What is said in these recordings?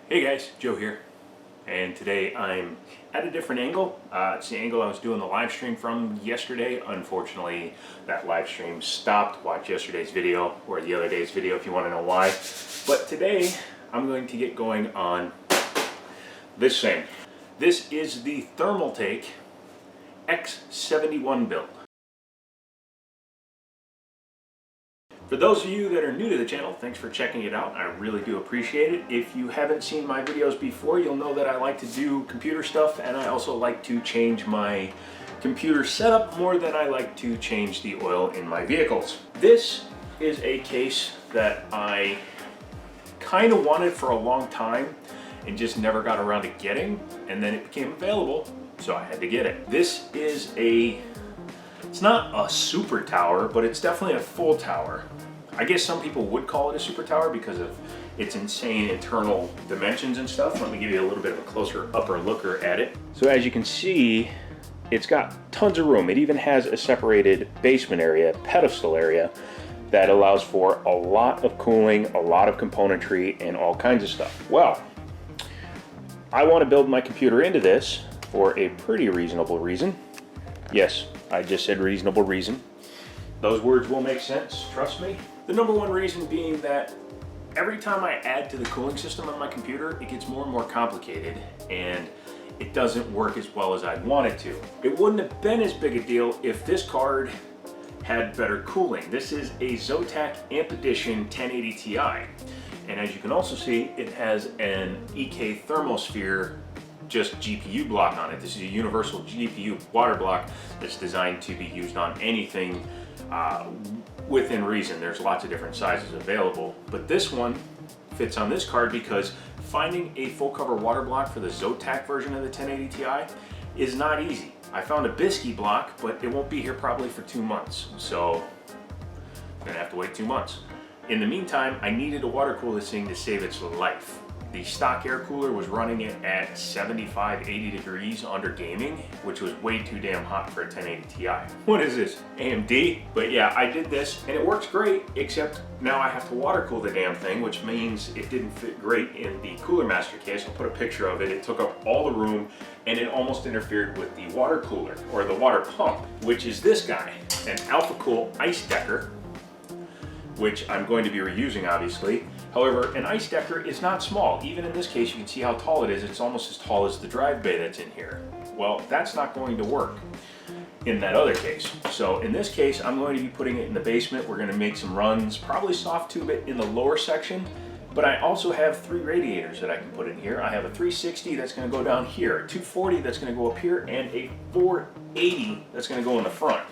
Hey guys, Joe here, and today I'm at a different angle. It's the angle I was doing the live stream from yesterday. Unfortunately, that live stream stopped. Watch yesterday's video or the other day's video if you want to know why. But today I'm going to get going on this thing. This is the Thermaltake X71 build. For those of you that are new to the channel, thanks for checking it out. I really do appreciate it. If you haven't seen my videos before, you'll know that I like to do computer stuff, and I also like to change my computer setup more than I like to change the oil in my vehicles. This is a case that I kind of wanted for a long time and just never got around to getting, and then it became available, so I had to get it. This is it's not a super tower, but it's definitely a full tower. I guess some people would call it a super tower because of its insane internal dimensions and stuff. Let me give you a little bit of a closer upper looker at it. So as you can see, it's got tons of room. It even has a separated basement area, pedestal area, that allows for a lot of cooling, a lot of componentry, and all kinds of stuff. Well, I want to build my computer into this for a pretty reasonable reason. Yes, I just said reasonable reason. Those words will make sense, trust me. The number one reason being that every time I add to the cooling system on my computer, it gets more and more complicated and it doesn't work as well as I'd want it to. It wouldn't have been as big a deal if this card had better cooling. This is a Zotac Amp Edition 1080 Ti. And as you can also see, it has an EK Thermosphere just GPU block on it. This is a universal GPU water block that's designed to be used on anything within reason. There's lots of different sizes available, but this one fits on this card because finding a full cover water block for the Zotac version of the 1080 Ti is not easy. I found a Bisky block, but it won't be here probably for 2 months, so I'm gonna have to wait 2 months. In the meantime, I needed to water cool this thing to save its life. The stock air cooler was running it at 75, 80 degrees under gaming, which was way too damn hot for a 1080 Ti. What is this, AMD? But yeah, I did this and it works great, except now I have to water cool the damn thing, which means it didn't fit great in the Cooler Master case. I'll put a picture of it. It took up all the room and it almost interfered with the water cooler, or the water pump, which is this guy, an AlphaCool Ice Decker, which I'm going to be reusing, obviously. However, an ice decker is not small. Even in this case, you can see how tall it is. It's almost as tall as the drive bay that's in here. Well, that's not going to work in that other case. So in this case, I'm going to be putting it in the basement. We're gonna make some runs, probably soft tube it in the lower section, but I also have 3 radiators that I can put in here. I have a 360 that's gonna go down here, a 240 that's gonna go up here, and a 480 that's gonna go in the front.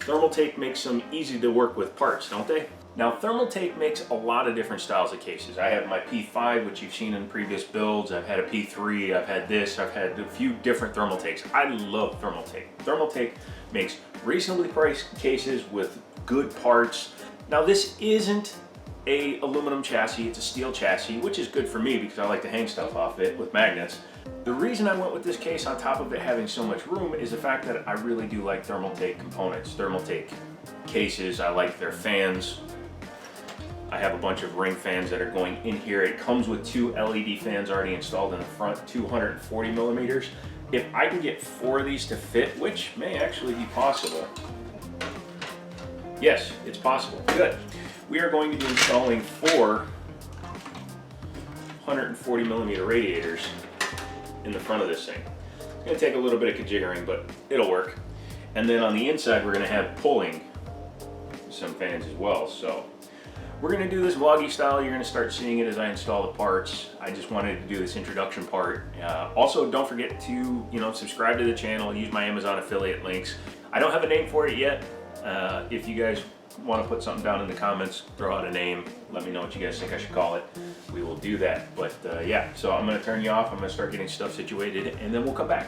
Thermaltake makes some easy to work with parts, don't they? Now, Thermaltake makes a lot of different styles of cases. I have my P5, which you've seen in previous builds. I've had a P3, I've had this, I've had a few different Thermaltakes. I love Thermaltake. Thermaltake makes reasonably priced cases with good parts. Now, this isn't a aluminum chassis, it's a steel chassis, which is good for me because I like to hang stuff off it with magnets. The reason I went with this case on top of it having so much room is the fact that I really do like Thermaltake components. Thermaltake cases, I like their fans. I have a bunch of ring fans that are going in here. It comes with 2 LED fans already installed in the front, 240 millimeters. If I can get 4 of these to fit, which may actually be possible. Yes, it's possible. Good. We are going to be installing 4 140 millimeter radiators in the front of this thing. It's going to take a little bit of jiggering, but it'll work. And then on the inside, we're going to have pulling some fans as well. So we're going to do this vloggy style. You're going to start seeing it as I install the parts. I just wanted to do this introduction part. Also, don't forget to subscribe to the channel, use my Amazon affiliate links. I don't have a name for it yet. If you guys want to put something down in the comments, throw out a name, let me know what you guys think I should call it. We will do that. But yeah, so I'm going to turn you off. I'm going to start getting stuff situated, and then we'll come back.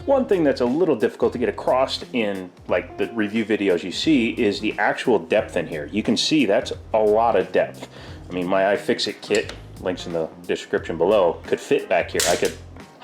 One thing that's a little difficult to get across in like the review videos you see is the actual depth in here. You can see that's a lot of depth. I mean, my iFixit kit, links in the description below, could fit back here. I could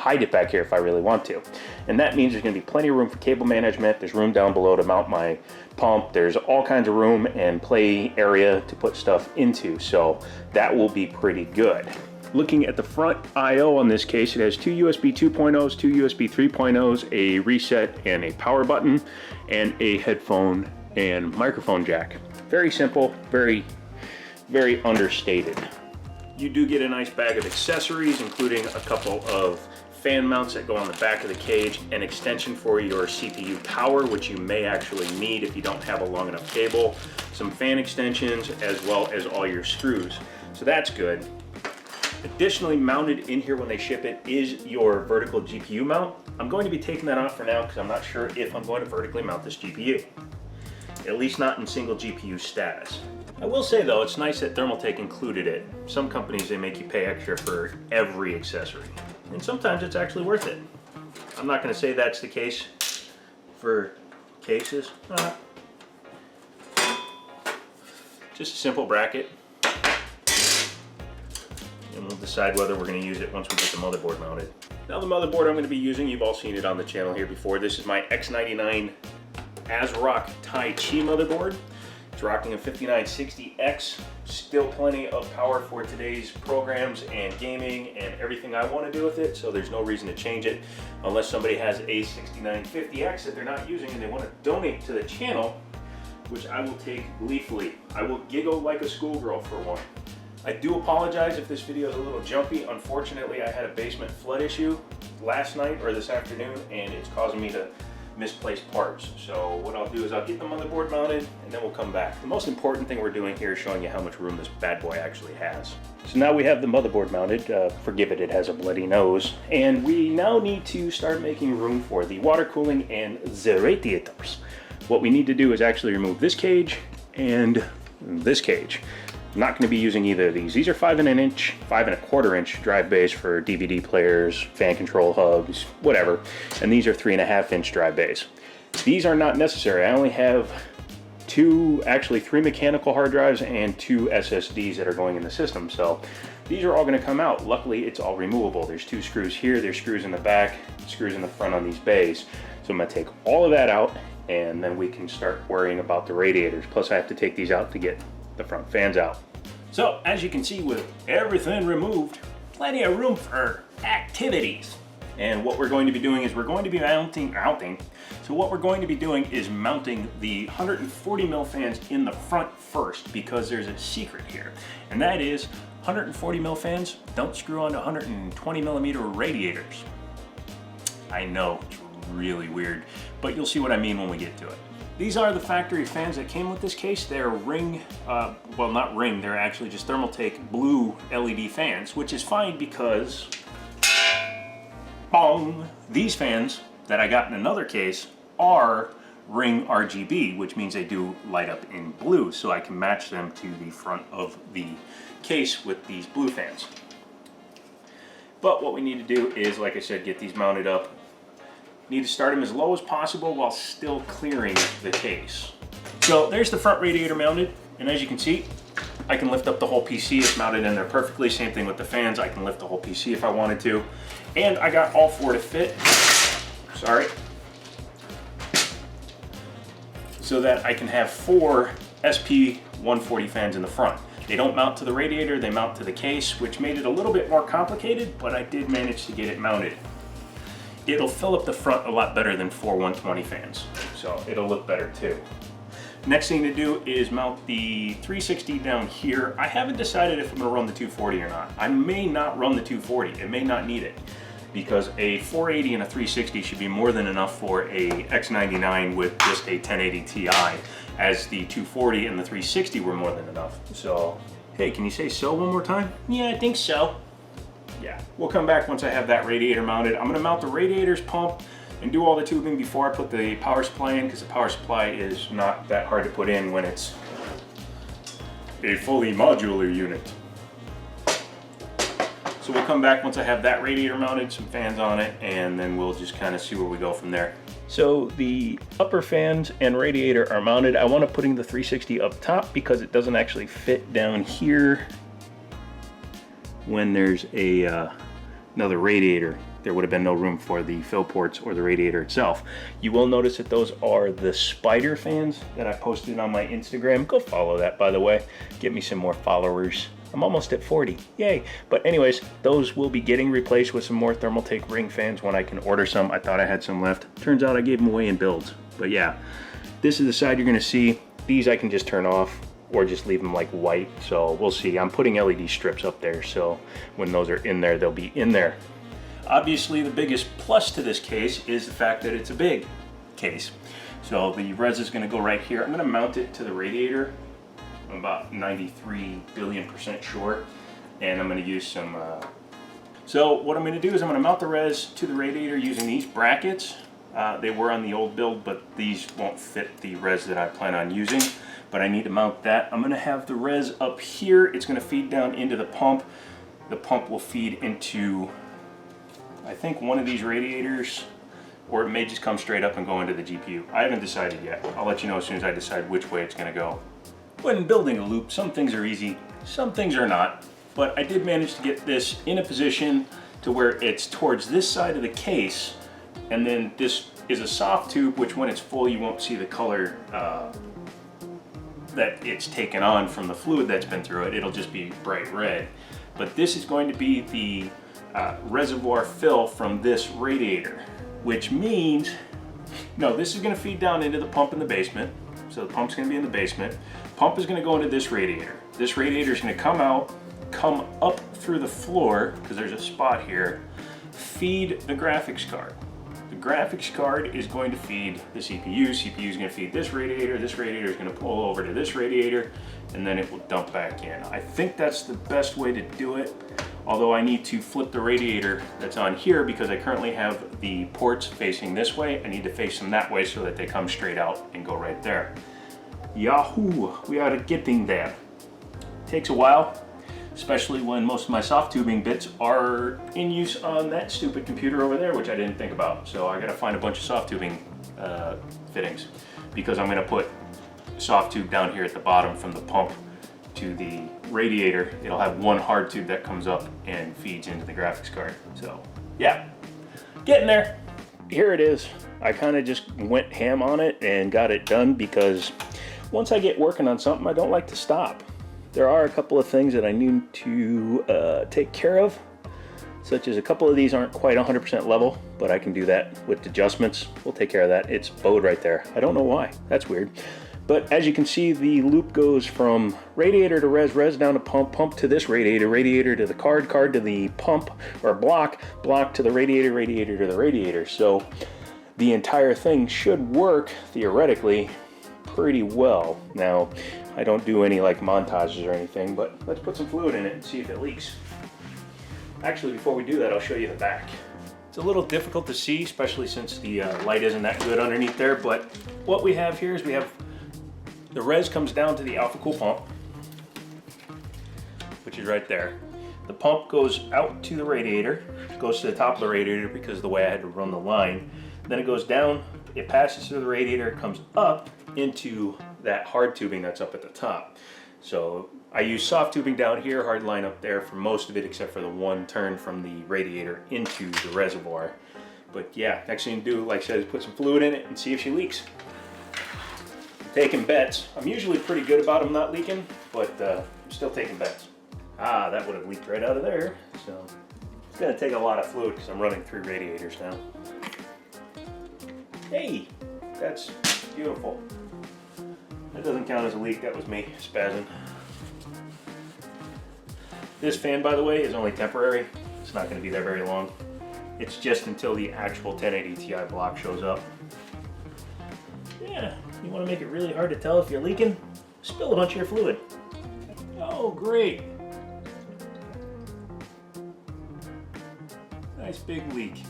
hide it back here if I really want to. And that means there's going to be plenty of room for cable management. There's room down below to mount my pump. There's all kinds of room and play area to put stuff into, so that will be pretty good. Looking at the front I/O on this case, it has two USB 2.0s, two USB 3.0s, a reset and a power button, and a headphone and microphone jack. Very simple, very understated. You do get a nice bag of accessories, including a couple of fan mounts that go on the back of the cage, an extension for your CPU power, which you may actually need if you don't have a long enough cable, some fan extensions, as well as all your screws. So that's good. Additionally, mounted in here when they ship it is your vertical GPU mount. I'm going to be taking that off for now because I'm not sure if I'm going to vertically mount this GPU. At least not in single GPU status. I will say though, it's nice that Thermaltake included it. Some companies, they make you pay extra for every accessory. And sometimes it's actually worth it. I'm not going to say that's the case for cases. Just a simple bracket. And we'll decide whether we're going to use it once we get the motherboard mounted. Now the motherboard I'm going to be using, you've all seen it on the channel here before. This is my X99 ASRock Tai Chi motherboard. It's rocking a 5960X. Still plenty of power for today's programs and gaming and everything I want to do with it, so there's no reason to change it unless somebody has a 6950X that they're not using and they want to donate to the channel, which I will take gleefully. I will giggle like a schoolgirl for one. I do apologize if this video is a little jumpy. Unfortunately, I had a basement flood issue last night or this afternoon, and it's causing me to misplace parts. So what I'll do is I'll get the motherboard mounted and then we'll come back. The most important thing we're doing here is showing you how much room this bad boy actually has. So now we have the motherboard mounted. Forgive it, it has a bloody nose. And we now need to start making room for the water cooling and the radiators. What we need to do is actually remove this cage and this cage. I'm not going to be using either of these. These are 5 1/4 inch drive bays for DVD players, fan control hubs, whatever. And these are 3.5 inch drive bays. These are not necessary. I only have actually three mechanical hard drives and 2 SSDs that are going in the system. So these are all going to come out. Luckily, it's all removable. There's 2 screws here, there's screws in the back, screws in the front on these bays. So I'm going to take all of that out and then we can start worrying about the radiators. Plus I have to take these out to get the front fans out. So as you can see, with everything removed, plenty of room for activities. And what we're going to be doing is we're going to be mounting. So what we're going to be doing is mounting the 140 mil fans in the front first, because there's a secret here. And that is 140 mil fans don't screw onto 120 millimeter radiators. I know, it's really weird, but you'll see what I mean when we get to it. These are the factory fans that came with this case. They're well, not ring, they're actually just Thermaltake blue LED fans, which is fine because, bong, these fans that I got in another case are ring RGB, which means they do light up in blue, so I can match them to the front of the case with these blue fans. But what we need to do is, like I said, get these mounted up. Need to start them as low as possible while still clearing the case. So there's the front radiator mounted, and as you can see, I can lift up the whole PC. It's mounted in there perfectly. Same thing with the fans. I can lift the whole PC if I wanted to. And I got all 4 to fit. Sorry. So that I can have 4 SP140 fans in the front. They don't mount to the radiator, they mount to the case, which made it a little bit more complicated, but I did manage to get it mounted. It'll fill up the front a lot better than 4 120 fans, so it'll look better too. Next thing to do is mount the 360 down here. I haven't decided if I'm going to run the 240 or not. I may not run the 240, it may not need it, because a 480 and a 360 should be more than enough for a X99 with just a 1080 Ti, as the 240 and the 360 were more than enough. So, hey, can you say so one more time? Yeah, I think so. Yeah, we'll come back once I have that radiator mounted. I'm going to mount the radiator's pump and do all the tubing before I put the power supply in, because the power supply is not that hard to put in when it's a fully modular unit. So we'll come back once I have that radiator mounted, some fans on it, and then we'll just kind of see where we go from there. So the upper fans and radiator are mounted. I want to put in the 360 up top because it doesn't actually fit down here when there's a another radiator there would have been no room for the fill ports or the radiator itself. You will notice that those are the spider fans that I posted on my Instagram. Go follow that, by the way. Get me some more followers. I'm almost at 40, yay. But anyways, those will be getting replaced with some more Thermaltake ring fans when I can order some. I thought I had some left. Turns out I gave them away in builds. But yeah, this is the side you're gonna see. These I can just turn off or just leave them like white. So we'll see. I'm putting LED strips up there, so when those are in there, they'll be in there. Obviously, the biggest plus to this case is the fact that it's a big case. So the res is gonna go right here. I'm gonna mount it to the radiator. I'm about 93 billion% sure, and I'm going to use some so what I'm going to do is I'm going to mount the res to the radiator using these brackets. They were on the old build, but these won't fit the res that I plan on using, but I need to mount that. I'm going to have the res up here. It's going to feed down into the pump. The pump will feed into, I think, one of these radiators, or it may just come straight up and go into the GPU. I haven't decided yet. I'll let you know as soon as I decide which way it's going to go. When building a loop, some things are easy, some things are not, but I did manage to get this in a position to where it's towards this side of the case, and then this is a soft tube, which when it's full you won't see the color that it's taken on from the fluid that's been through it. It'll just be bright red. But this is going to be the reservoir fill from this radiator, which means, no, this is going to feed down into the pump in the basement. So the pump's going to be in the basement. Pump is going to go into this radiator. This radiator is going to come out, come up through the floor, because there's a spot here, feed the graphics card. The graphics card is going to feed the CPU. CPU is going to feed this radiator is going to pull over to this radiator, and then it will dump back in. I think that's the best way to do it, although I need to flip the radiator that's on here because I currently have the ports facing this way. I need to face them that way so that they come straight out and go right there. Yahoo! We are getting there. Takes a while, especially when most of my soft tubing bits are in use on that stupid computer over there, which I didn't think about. So I gotta find a bunch of soft tubing fittings, because I'm gonna put soft tube down here at the bottom from the pump to the radiator. It'll have one hard tube that comes up and feeds into the graphics card. So yeah, getting there. Here it is. I kind of just went ham on it and got it done, because once I get working on something, I don't like to stop. There are a couple of things that I need to take care of, such as a couple of these aren't quite 100% level, but I can do that with adjustments. We'll take care of that. It's bowed right there. I don't know why. That's weird. But as you can see, the loop goes from radiator to res down to pump, pump to this radiator, radiator to the card, card to the pump, or block, block to the radiator, radiator to the radiator. So the entire thing should work, theoretically, pretty well. Now, I don't do any like montages or anything, but let's put some fluid in it and see if it leaks. Actually, before we do that, I'll show you the back. It's a little difficult to see, especially since the light isn't that good underneath there, but what we have here is we have the res comes down to the alpha cool pump, which is right there. The pump goes out to the radiator, goes to the top of the radiator because of the way I had to run the line. Then it goes down, it passes through the radiator, comes up into that hard tubing that's up at the top. So I use soft tubing down here, hard line up there for most of it, except for the one turn from the radiator into the reservoir. But yeah, next thing to do, like I said, is put some fluid in it and see if she leaks. Taking bets. I'm usually pretty good about them not leaking, but I'm still taking bets. Ah, that would have leaked right out of there. So it's gonna take a lot of fluid because I'm running 3 radiators now. Hey, that's beautiful. That doesn't count as a leak, that was me spazzing. This fan, by the way, is only temporary. It's not gonna be there very long. It's just until the actual 1080 Ti block shows up. Yeah, you wanna make it really hard to tell if you're leaking? Spill a bunch of your fluid. Oh, great. Nice big leak.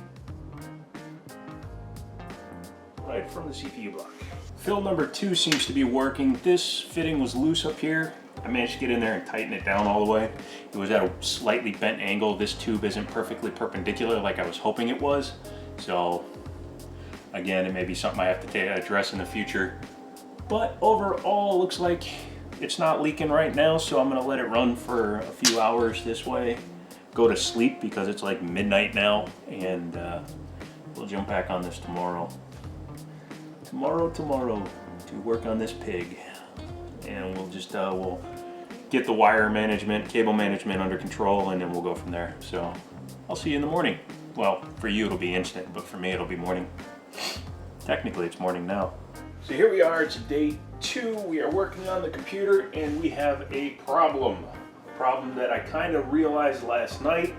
Right from the CPU block. Fill number 2 seems to be working. This fitting was loose up here. I managed to get in there and tighten it down all the way. It was at a slightly bent angle. This tube isn't perfectly perpendicular like I was hoping it was. So again, it may be something I have to address in the future. But overall, looks like it's not leaking right now, so I'm gonna let it run for a few hours this way. go to sleep because it's like midnight now, and we'll jump back on this tomorrow. Tomorrow to work on this pig, and we'll just we'll get the wire management, cable management under control, and then we'll go from there. So I'll see you in the morning. Well, for you it'll be instant, but for me it'll be morning. Technically it's morning now. So here we are, it's day 2. We are working on the computer and we have a problem. A problem that I kind of realized last night,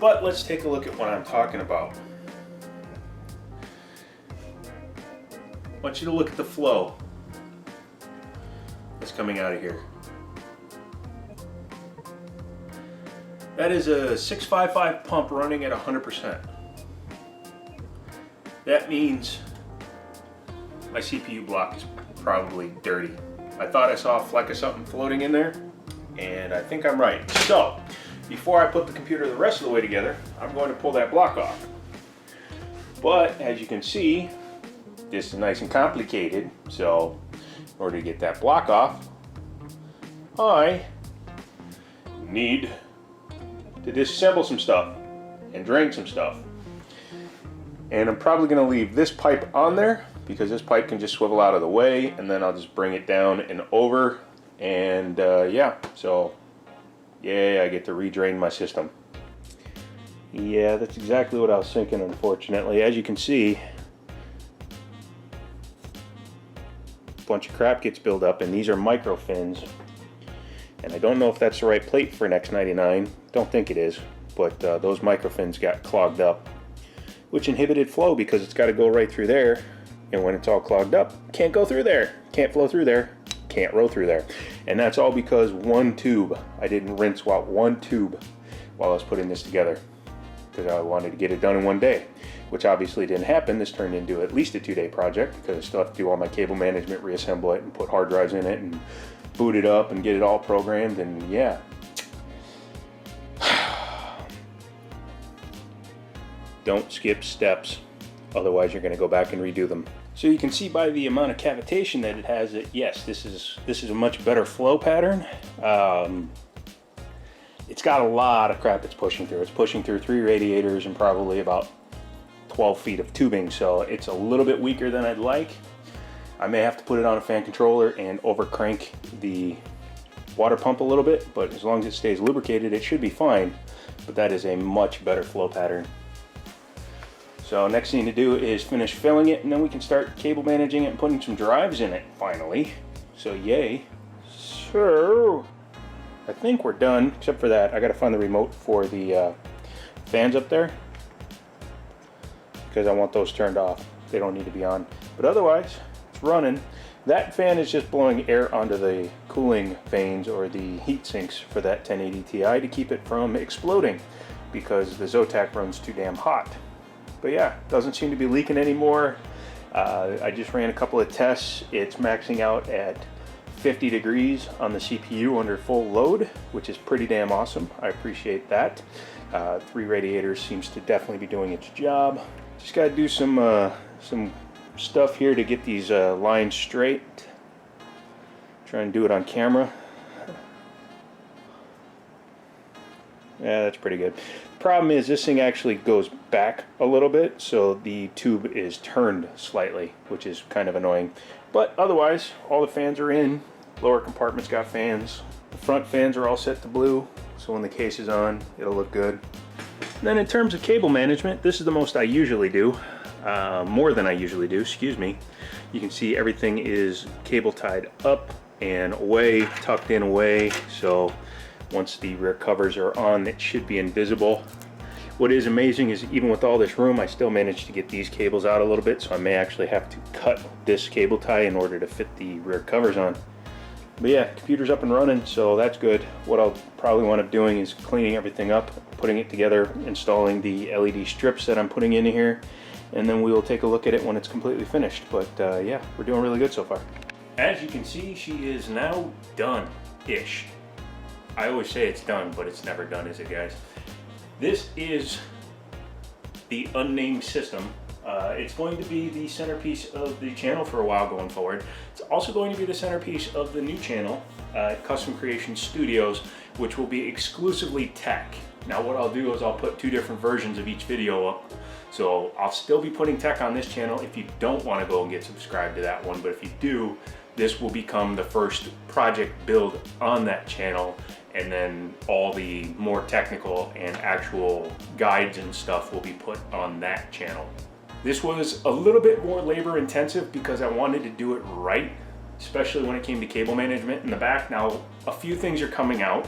but let's take a look at what I'm talking about. I want you to look at the flow that's coming out of here. That is a 655 pump running at 100%. That means my CPU block is probably dirty. I thought I saw a fleck of something floating in there, and I think I'm right. So, before I put the computer the rest of the way together, I'm going to pull that block off. But, as you can see, this is nice and complicated, so in order to get that block off, I need to disassemble some stuff and drain some stuff. And I'm probably going to leave this pipe on there because this pipe can just swivel out of the way, and then I'll just bring it down and over, and yeah, so yeah, I get to redrain my system. Yeah, that's exactly what I was thinking, unfortunately. As you can see, a bunch of crap gets built up, and these are micro fins. And I don't know if that's the right plate for an X99. Don't think it is, but those micro fins got clogged up, which inhibited flow because it's got to go right through there. And when it's all clogged up, can't go through there, can't flow through there, can't row through there. And that's all because one tube. I didn't rinse out one tube while I was putting this together because I wanted to get it done in one day, which obviously didn't happen. This turned into at least a 2-day project because I still have to do all my cable management, reassemble it, and put hard drives in it, and boot it up and get it all programmed, and yeah. Don't skip steps, otherwise you're going to go back and redo them. So you can see by the amount of cavitation that it has that yes, this is a much better flow pattern. It's got a lot of crap it's pushing through. It's pushing through 3 radiators and probably about 12 feet of tubing, so it's a little bit weaker than I'd like. I may have to put it on a fan controller and over crank the water pump a little bit, but as long as it stays lubricated, it should be fine. But that is a much better flow pattern. So next thing to do is finish filling it, and then we can start cable managing it and putting some drives in it finally. So yay. So I think we're done, except for that. I gotta find the remote for the fans up there because I want those turned off. They don't need to be on. But otherwise, it's running. That fan is just blowing air onto the cooling vanes or the heat sinks for that 1080 Ti to keep it from exploding because the Zotac runs too damn hot. But yeah, doesn't seem to be leaking anymore. I just ran a couple of tests. It's maxing out at 50 degrees on the CPU under full load, which is pretty damn awesome. I appreciate that. 3 radiators seems to definitely be doing its job. Just gotta do some stuff here to get these lines straight. Try and do it on camera. Yeah, that's pretty good. The problem is this thing actually goes back a little bit, so the tube is turned slightly, which is kind of annoying. But otherwise, all the fans are in. Lower compartment's got fans. The front fans are all set to blue, so when the case is on, it'll look good. And then in terms of cable management, this is the most I usually do. More than I usually do, excuse me. You can see everything is cable tied up and away, tucked in away, so once the rear covers are on, it should be invisible. What is amazing is even with all this room, I still managed to get these cables out a little bit, so I may actually have to cut this cable tie in order to fit the rear covers on. But yeah, computer's up and running, so that's good. What I'll probably wind up doing is cleaning everything up, putting it together, installing the LED strips that I'm putting in here, and then we will take a look at it when it's completely finished. But yeah, we're doing really good so far. As you can see, she is now done-ish. I always say it's done, but it's never done, is it, guys? This is the unnamed system. It's going to be the centerpiece of the channel for a while going forward. It's also going to be the centerpiece of the new channel, Custom Creation Studios, which will be exclusively tech. Now what I'll do is I'll put 2 different versions of each video up. So I'll still be putting tech on this channel if you don't want to go and get subscribed to that one, but if you do, this will become the first project build on that channel, and then all the more technical and actual guides and stuff will be put on that channel. This was a little bit more labor intensive because I wanted to do it right, especially when it came to cable management in the back. Now, a few things are coming out.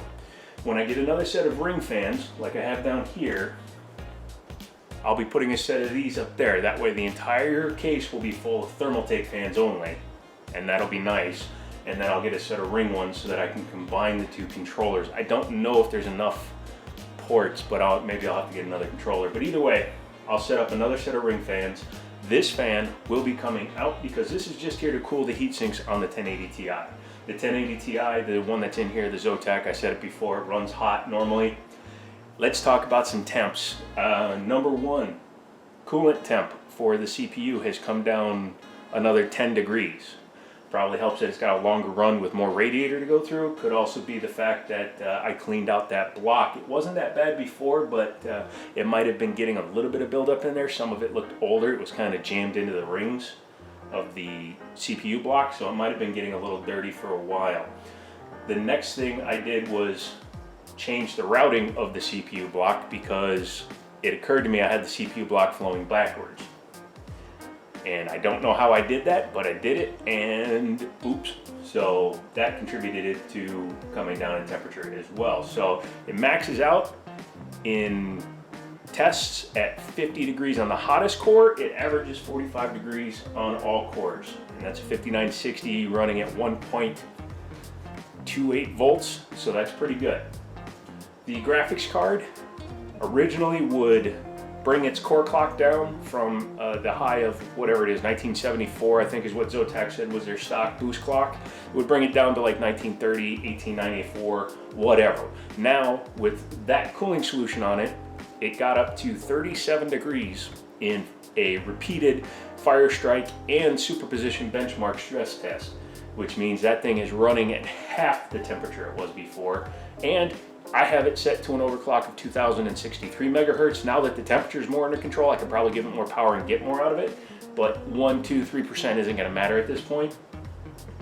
When I get another set of ring fans, like I have down here, I'll be putting a set of these up there. That way the entire case will be full of Thermaltake fans only, and that'll be nice. And then I'll get a set of ring ones so that I can combine the 2 controllers. I don't know if there's enough ports, but maybe I'll have to get another controller. But either way, I'll set up another set of ring fans. This fan will be coming out because this is just here to cool the heat sinks on the 1080 Ti. The 1080 Ti, the one that's in here, the Zotac, I said it before, it runs hot normally. Let's talk about some temps. Number 1, coolant temp for the CPU has come down another 10 degrees. Probably helps that it's got a longer run with more radiator to go through. Could also be the fact that I cleaned out that block. It wasn't that bad before, but it might have been getting a little bit of buildup in there. Some of it looked older. It was kind of jammed into the rings of the CPU block, so it might have been getting a little dirty for a while. The next thing I did was change the routing of the CPU block because it occurred to me I had the CPU block flowing backwards. And I don't know how I did that, but I did it, and oops. So that contributed to coming down in temperature as well. So it maxes out in tests at 50 degrees on the hottest core. It averages 45 degrees on all cores. And that's a 5960 running at 1.28 volts, so that's pretty good. The graphics card originally would bring its core clock down from the high of whatever it is, 1974, I think is what Zotac said was their stock boost clock. It would bring it down to like 1930, 1894, whatever. Now, with that cooling solution on it, it got up to 37 degrees in a repeated fire strike and superposition benchmark stress test, which means that thing is running at half the temperature it was before. And I have it set to an overclock of 2063 megahertz. Now that the temperature is more under control, I can probably give it more power and get more out of it. But 1, 2, 3% isn't going to matter at this point.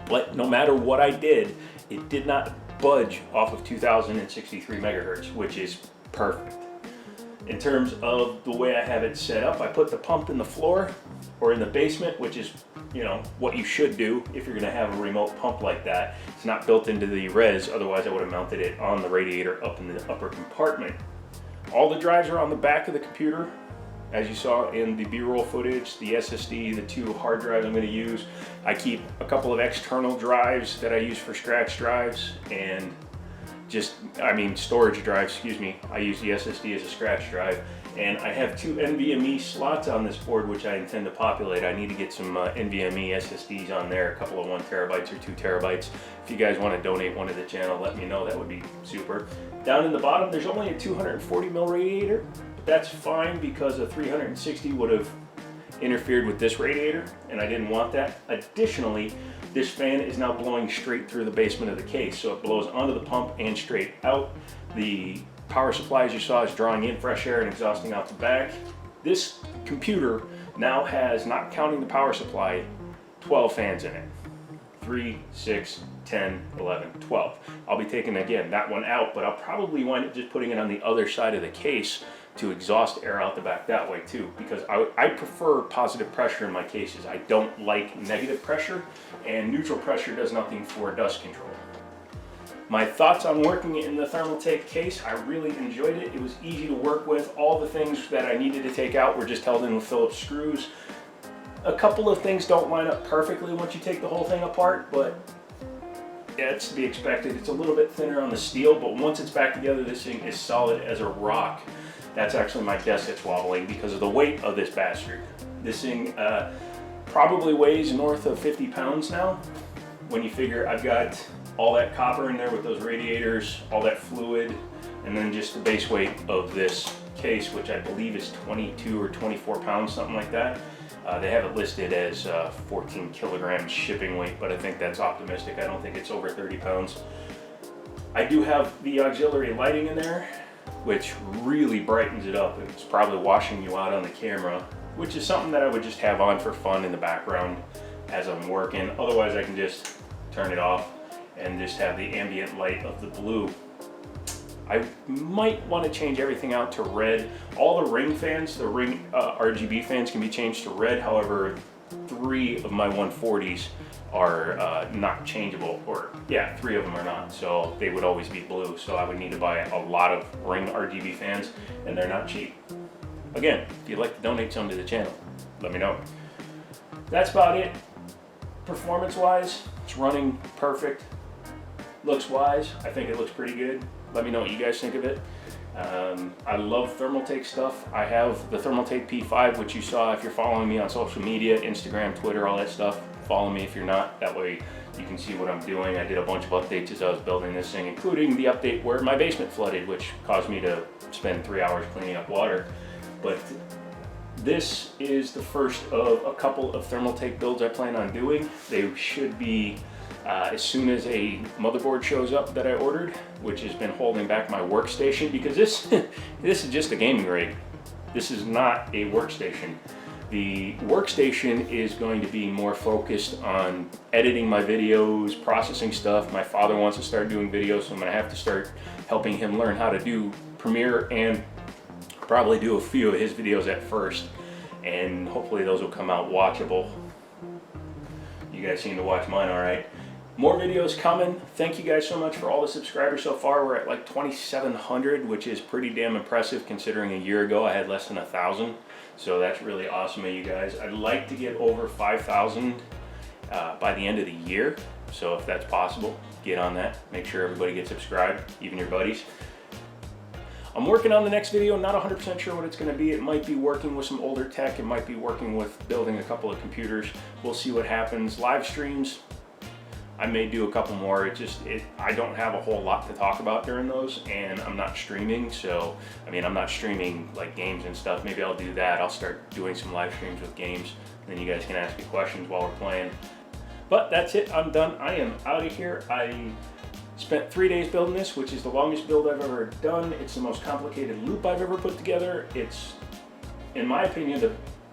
But no matter what I did, it did not budge off of 2063 megahertz, which is perfect. In terms of the way I have it set up, I put the pump in the floor or in the basement, which is, you know, what you should do if you're going to have a remote pump like that. It's not built into the res, otherwise I would have mounted it on the radiator up in the upper compartment. All the drives are on the back of the computer, as you saw in the B-roll footage, the SSD, the 2 hard drives I'm going to use. I keep a couple of external drives that I use for scratch drives and storage drives, excuse me. I use the SSD as a scratch drive. And I have 2 NVMe slots on this board, which I intend to populate. I need to get some NVMe SSDs on there, a couple of 1 terabytes or 2 terabytes. If you guys want to donate one to the channel, let me know, that would be super. Down in the bottom, there's only a 240 mil radiator, but that's fine because a 360 would have interfered with this radiator, and I didn't want that. Additionally, this fan is now blowing straight through the basement of the case, so it blows onto the pump and straight out. The power supply, as you saw, is drawing in fresh air and exhausting out the back. This computer now has, not counting the power supply, 12 fans in it. 3, 6, 10, 11, 12. I'll be taking, again, that one out, but I'll probably wind up just putting it on the other side of the case to exhaust air out the back that way too, because I prefer positive pressure in my cases. I don't like negative pressure, and neutral pressure does nothing for dust control. My thoughts on working in the Thermaltake case, I really enjoyed it. It was easy to work with. All the things that I needed to take out were just held in with Phillips screws. A couple of things don't line up perfectly once you take the whole thing apart, but it's to be expected. It's a little bit thinner on the steel, but once it's back together, this thing is solid as a rock. That's actually my desk that's wobbling because of the weight of this bastard. This thing probably weighs north of 50 pounds now. When you figure I've got all that copper in there with those radiators, all that fluid, and then just the base weight of this case, which I believe is 22 or 24 pounds, something like that. They have it listed as 14 kilograms shipping weight, but I think that's optimistic. I don't think it's over 30 pounds. I do have the auxiliary lighting in there. which really brightens it up. It's probably washing you out on the camera, which is something that I would just have on for fun in the background as I'm working. Otherwise, I can just turn it off and just have the ambient light of the blue. I might want to change everything out to red. All the ring fans, the ring RGB fans can be changed to red. However, 3 of my 140s are not changeable, or yeah, 3 of them are not, so they would always be blue. So I would need to buy a lot of ring RGB fans, and they're not cheap. Again, if you'd like to donate some to the channel, let me know. That's about it. Performance wise, it's running perfect. Looks wise, I think it looks pretty good. Let me know what you guys think of it. I love Thermaltake stuff. I have the Thermaltake P5, which you saw if you're following me on social media, Instagram, Twitter, all that stuff. Follow me if you're not. That way you can see what I'm doing. I did a bunch of updates as I was building this thing, including the update where my basement flooded, which caused me to spend 3 hours cleaning up water. But this is the first of a couple of Thermaltake builds I plan on doing. They should be as soon as a motherboard shows up that I ordered, which has been holding back my workstation, because this is just a gaming rig. This is not a workstation. The workstation is going to be more focused on editing my videos, processing stuff. My father wants to start doing videos, so I'm going to have to start helping him learn how to do Premiere and probably do a few of his videos at first, and hopefully those will come out watchable. You guys seem to watch mine all right. More videos coming. Thank you guys so much for all the subscribers so far. We're at like 2,700, which is pretty damn impressive considering a year ago I had less than 1,000. So that's really awesome of you guys. I'd like to get over 5,000 by the end of the year. So if that's possible, get on that. Make sure everybody gets subscribed, even your buddies. I'm working on the next video, not 100% sure what it's going to be. It might be working with some older tech. It might be working with building a couple of computers. We'll see what happens. Live streams, I may do a couple more. I don't have a whole lot to talk about during those, and I'm not streaming. So, I mean, I'm not streaming like games and stuff. Maybe I'll do that. I'll start doing some live streams with games. Then you guys can ask me questions while we're playing. But that's it. I'm done. I am out of here. I spent 3 days building this, which is the longest build I've ever done. It's the most complicated loop I've ever put together. It's, in my opinion, the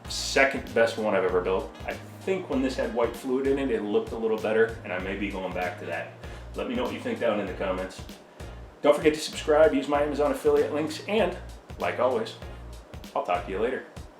second best one I've ever built. I think when this had white fluid in it, it looked a little better, and I may be going back to that. Let me know what you think down in the comments. Don't forget to subscribe, use my Amazon affiliate links, and like always, I'll talk to you later.